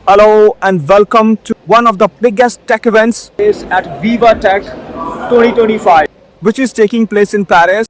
Hello and welcome to one of the biggest tech events is at VivaTech 2025, which is taking place in Paris.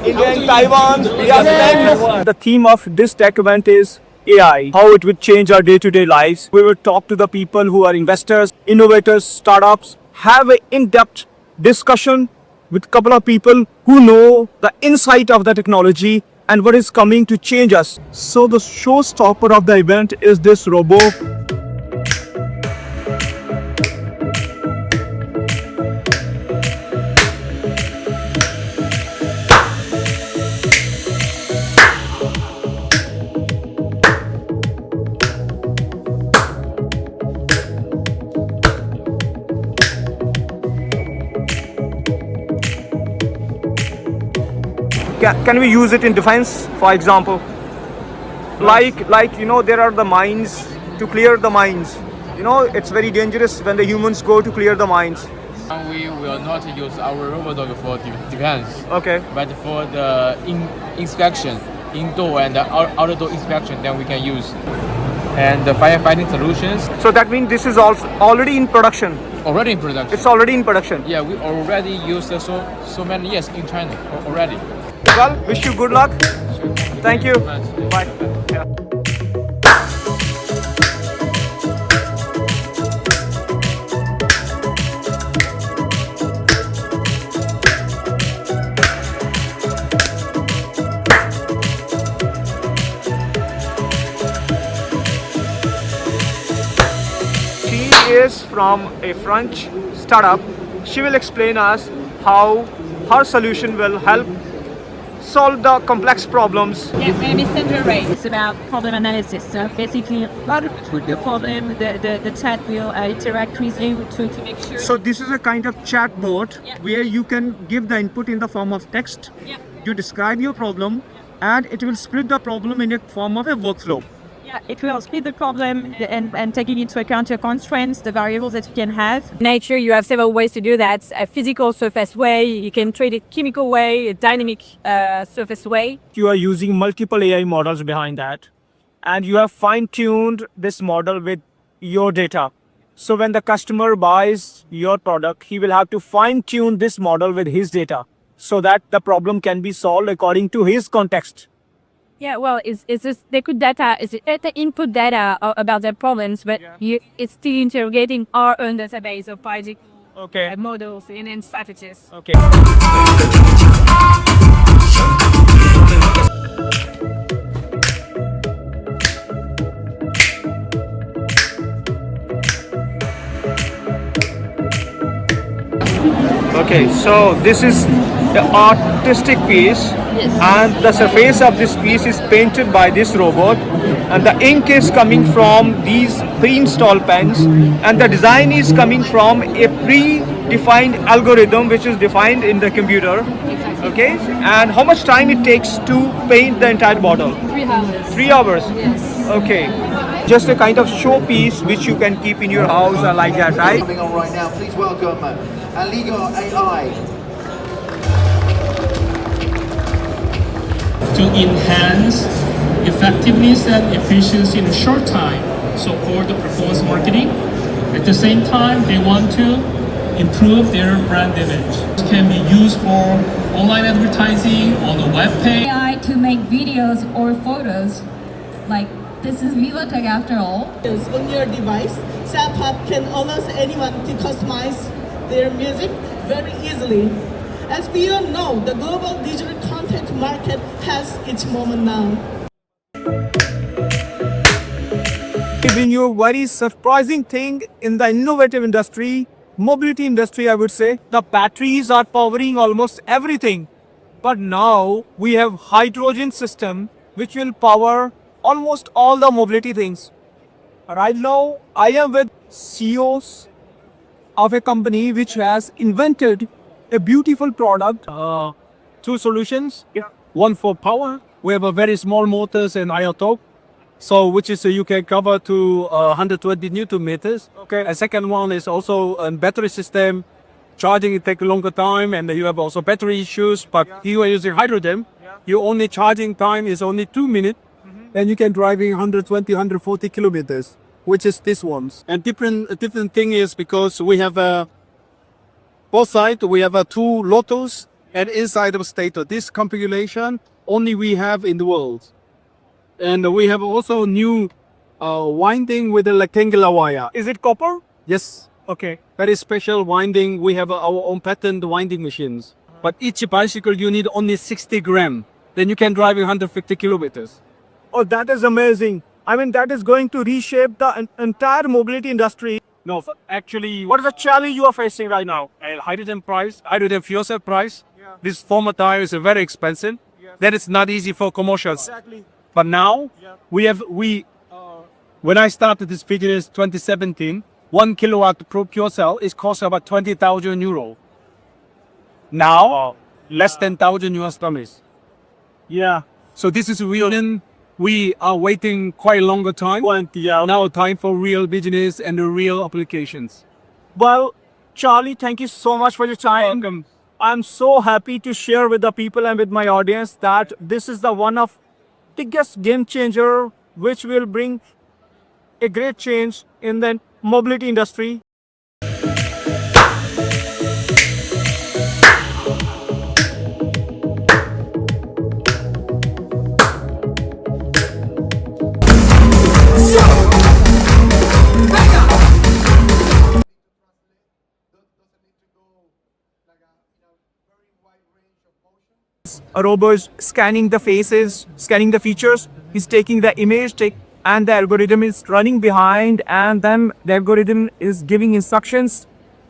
India and Taiwan, we are friends. The theme of this tech event is AI, how it would change our day-to-day lives. We will talk to the people who are investors, innovators, startups, have an in-depth discussion with a couple of people who know the insight of the technology and what is coming to change us. So the showstopper of the event is this robot. Can we use it in defense, for example? Like there are the mines, to clear the mines. It's very dangerous when the humans go to clear the mines. We will not use our robot dog for defense. Okay. But for the inspection, indoor and outdoor inspection, then we can use. And the firefighting solutions. So that means this is also already in production. Already in production. It's already in production. Yeah, we already used so many years in China already. Well, wish you good luck. Thank you. Bye. Yeah. She is from a French startup. She will explain us how her solution will help solve the complex problems. Yeah, maybe center rate. It's about problem analysis. So basically, with the problem, the chat will interact with you to make sure. So this is a kind of chatbot where you can give the input in the form of text. Yeah. You describe your problem, and it will split the problem in a form of a workflow. Yeah, it will split the problem and taking into account your constraints, the variables that you can have. In nature, you have several ways to do that. A physical surface way, you can treat it chemical way, a dynamic surface way. You are using multiple AI models behind that, and you have fine-tuned this model with your data. So when the customer buys your product, he will have to fine-tune this model with his data so that the problem can be solved according to his context. Yeah, well, it's just they could data, it's the input data about their problems, but it's still interrogating our own database of biological models and strategies. Okay. Okay, so this is the artistic piece, and the surface of this piece is painted by this robot, and the ink is coming from these pre-installed pens, and the design is coming from a pre-defined algorithm which is defined in the computer. Okay, and how much time it takes to paint the entire bottle? 3 hours. 3 hours? Yes. Okay, just a kind of showpiece which you can keep in your house or like that, right? Coming on right now, please welcome Aligo AI. To enhance effectiveness and efficiency in a short time, so-called performance marketing. At the same time, they want to improve their brand image. It can be used for online advertising on the web page. AI to make videos or photos. Like, this is VivaTech after all. On your device, SAPUP can allow anyone to customize their music very easily. As we all know, the global digital content market has its moment now. Giving you a very surprising thing in the innovative industry, mobility industry, I would say, the batteries are powering almost everything. But now we have hydrogen system which will power almost all the mobility things. Right now, I am with CEOs of a company which has invented a beautiful product. Two solutions. One for power. We have a very small motors and isotope. So which is you can cover to 120 Newton meters. Okay. A second one is also a battery system. Charging it take a longer time, and you have also battery issues. But you are using hydrogen. Your only charging time is only 2 minutes, and you can driving 120, 140 kilometers, which is this ones. And different thing is because we have both sides, we have two lottos and inside of stator. This configuration only we have in the world. And we have also new winding with a rectangular wire. Is it copper? Yes, Okay. very special winding. We have our own patent winding machines. But each bicycle you need only 60 gram. Then you can drive 150 kilometers. Oh, that is amazing. I mean, that is going to reshape the entire mobility industry. No, actually, What is the challenge you are facing right now? hydrogen fuel cell price. This former tire is very expensive. That is not easy for commercials. Exactly. But now when I started this business 2017, 1 kilowatt pro fuel cell is cost about 20,000 euro. Now, less than 1,000 US dollars. Yeah. So this is real. We are waiting quite a longer time. Now time for real business and the real applications. Well, Charlie, thank you so much for your time. Welcome. I'm so happy to share with the people and with my audience that this is the one of biggest game changer which will bring a great change in the mobility industry. A robot is scanning the faces, scanning the features. He's taking the image, and the algorithm is running behind, and then the algorithm is giving instructions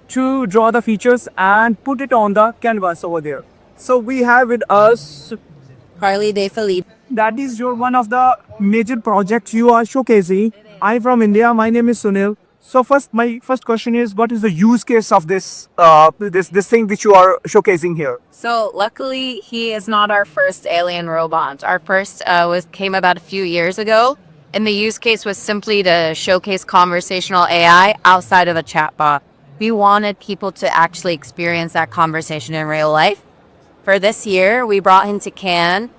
to draw the features and put it on the canvas over there. So we have with us Harley De Felipe. that is your one of the major projects you are showcasing. I'm from India. My name is Sunil. So my first question is, what is the use case of this this thing which you are showcasing here? So luckily, he is not our first alien robot. Our first came about a few years ago, and the use case was simply to showcase conversational AI outside of a chatbot. We wanted people to actually experience that conversation in real life. For this year, we brought him to Cannes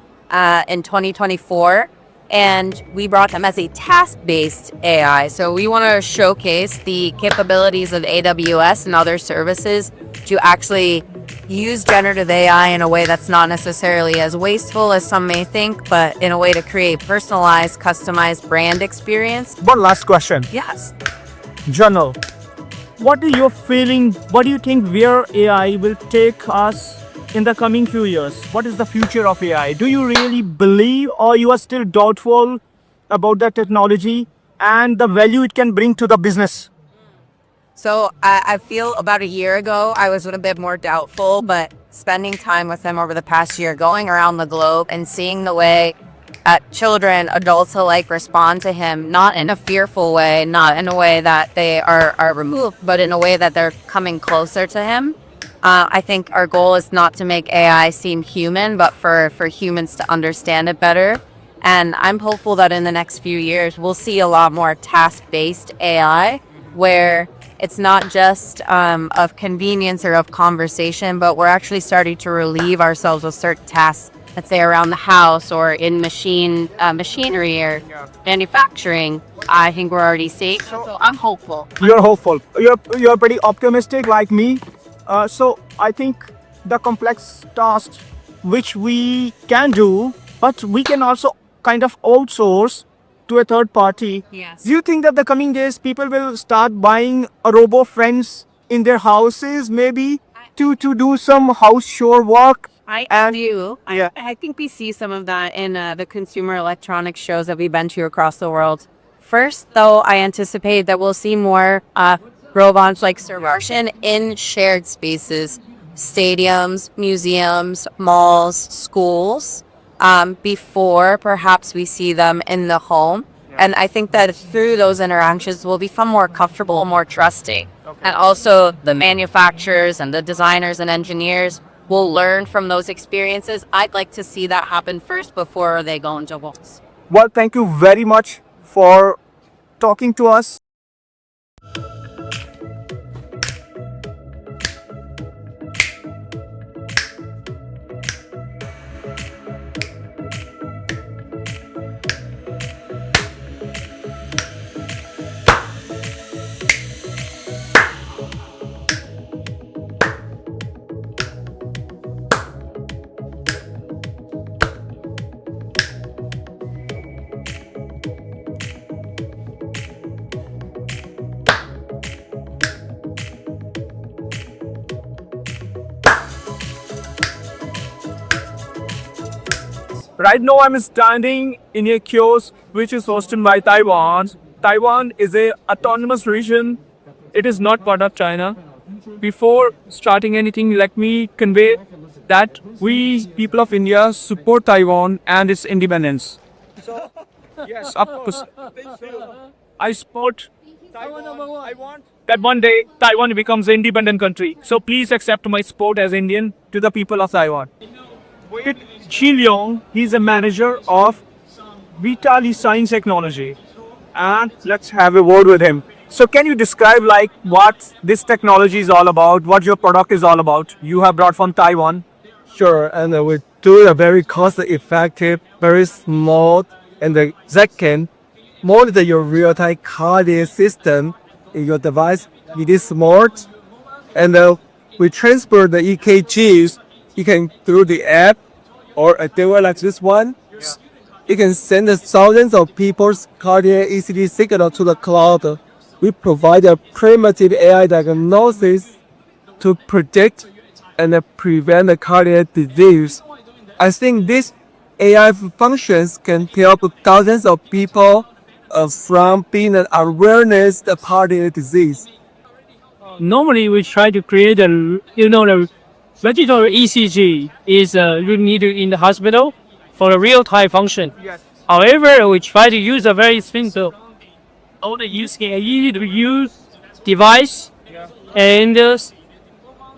in 2024. And we brought them as a task-based AI. So we want to showcase the capabilities of AWS and other services to actually use generative AI in a way that's not necessarily as wasteful as some may think, but in a way to create personalized, customized brand experience. One last question. Yes. Journal. What is your feeling? What do you think where AI will take us in the coming few years? What is the future of AI? Do you really believe, or you are still doubtful about the technology and the value it can bring to the business? So I feel about a year ago, I was a bit more doubtful, but spending time with him over the past year, going around the globe and seeing the way children, adults alike respond to him, not in a fearful way, not in a way that they are removed, but in a way that they're coming closer to him. I think our goal is not to make AI seem human, but for humans to understand it better. And I'm hopeful that in the next few years, we'll see a lot more task-based AI, where it's not just of convenience or of conversation, but we're actually starting to relieve ourselves of certain tasks, let's say around the house or in machinery or manufacturing. I think we're already seeing. So I'm hopeful. You're hopeful. You're pretty optimistic like me. So I think the complex tasks which we can do, but we can also kind of outsource to a third party. Yes. Do you think that the coming days people will start buying a robo friends in their houses maybe to do some house chore work? I do. Yeah. I think we see some of that in the consumer electronics shows that we've been to across the world. First, though, I anticipate that we'll see more robots like Sir Martian in shared spaces, stadiums, museums, malls, schools, before perhaps we see them in the home. And I think that through those interactions, we'll become more comfortable, more trusting. And also the manufacturers and the designers and engineers will learn from those experiences. I'd like to see that happen first before they go into homes. Well, thank you very much for talking to us. Right now, I'm standing in a kiosk which is hosted by Taiwan. Taiwan is a autonomous region. It is not part of China. Before starting anything, let me convey that we people of India support Taiwan and its independence. Yes, of course. I support Taiwan. I want that one day Taiwan becomes an independent country. So please accept my support as Indian to the people of Taiwan. With Chi Leong, he's a manager of Vitali Science Technology. And let's have a word with him. So can you describe like what this technology is all about, what your product is all about? You have brought from Taiwan. Sure, and we do a very cost-effective, very small, and that can monitor your real-time cardiac system in your device. It is smart, and we transfer the EKGs. You can through the app or a device like this one. You can send thousands of people's cardiac ECG signal to the cloud. We provide a primitive AI diagnosis to predict and prevent the cardiac disease. I think these AI functions can help thousands of people from being an awareness of cardiac disease. Normally, we try to create the digital ECG is really needed in the hospital for a real-time function. However, we try to use a very simple, only using an easy-to-use device and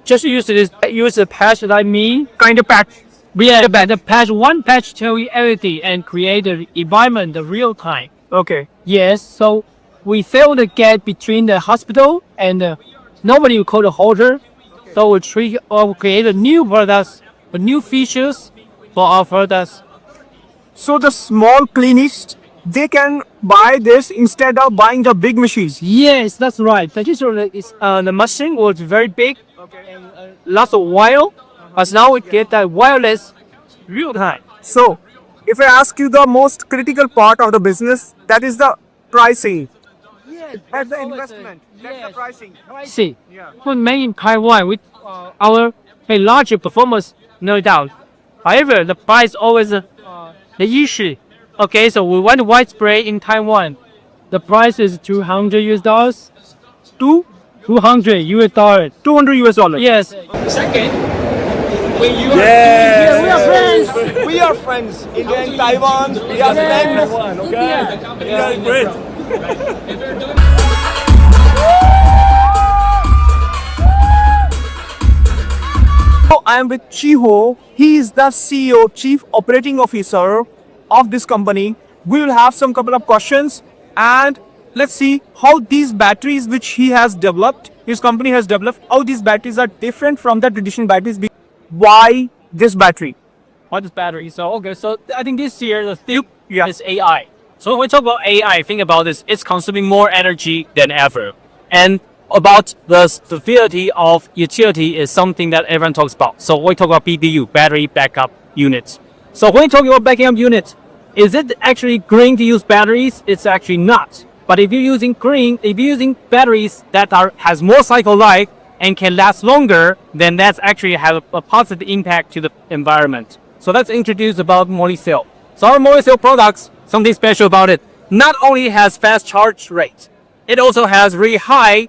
just use the patch like me. Kind of patch. Yeah, the patch, one patch tell you everything and create the environment the real time. Okay. Yes, so we fill the gap between the hospital and nobody will call the holder. So we create a new products, new features for our products. So the small clinics, they can buy this instead of buying the big machines. Yes, that's right. The machine was very big and lots of wire, but now we get that wireless real time. So, if I ask you the most critical part of the business, that is the pricing. Yes, That's the investment. That's the pricing. See, we made in Taiwan with our a larger performance, no doubt. However, the price always the issue. Okay, so we want widespread in Taiwan. The price is $200. 200 US dollars. 200 US dollars. Yes. Second, when you are Yes. we are friends. We are friends. India and Taiwan. We are friends. Okay. Yeah, great. So I am with Chiho. He is the CEO, Chief Operating Officer of this company. We will have some couple of questions and let's see how these batteries which he has developed, his company has developed, how these batteries are different from the traditional batteries. Why this battery? What is battery? So I think this year the theme Yeah. is AI. So when we talk about AI, think about this: it's consuming more energy than ever, and about the stability of utility is something that everyone talks about. So we talk about BBU, battery backup units. So when we talk about backup units, is it actually green to use batteries? It's actually not. But if you're using batteries that has more cycle life and can last longer, then that's actually have a positive impact to the environment. So let's introduce about molicell. So our molicell products, something special about it, not only has fast charge rate, it also has really high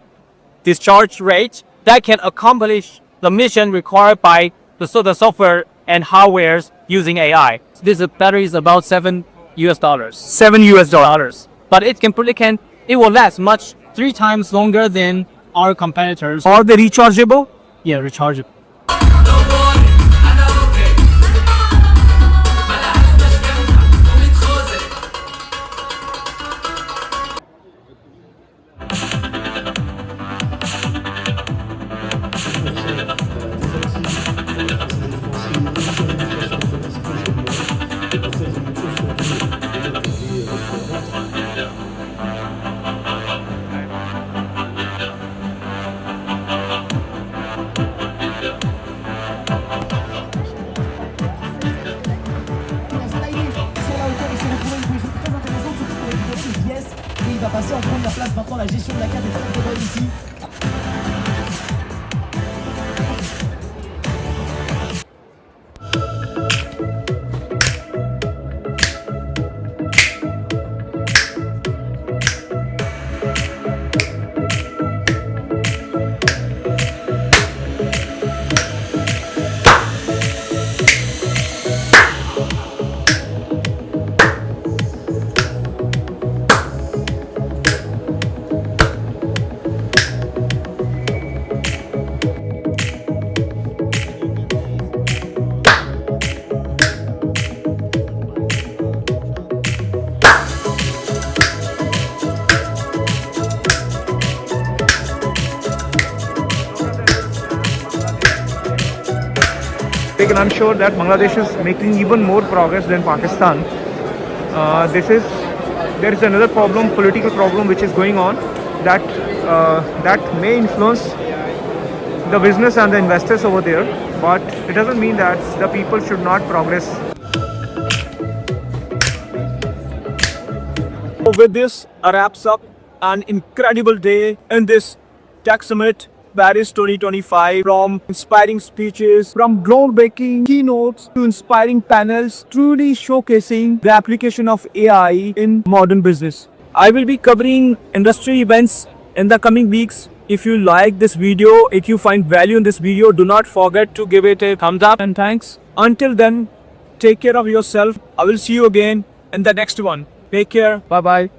discharge rate that can accomplish the mission required by the software and hardwares using AI. This battery is about $7 US. $7 US. But it will last 3 times longer than our competitors. Are they rechargeable? Yeah, rechargeable. Il va passer en première place maintenant la gestion de la carte est très bonne ici. Because I'm sure that Bangladesh is making even more progress than Pakistan. There is another problem, political problem, which is going on that may influence the business and the investors over there, but it doesn't mean that the people should not progress. With this wraps up an incredible day in this Tech Summit Paris 2025. From inspiring speeches, from groundbreaking keynotes to inspiring panels, truly showcasing the application of AI in modern business. I will be covering industry events in the coming weeks. If you like this video, if you find value in this video, do not forget to give it a thumbs up and thanks. Until then, take care of yourself. I will see you again in the next one. Take care. Bye bye.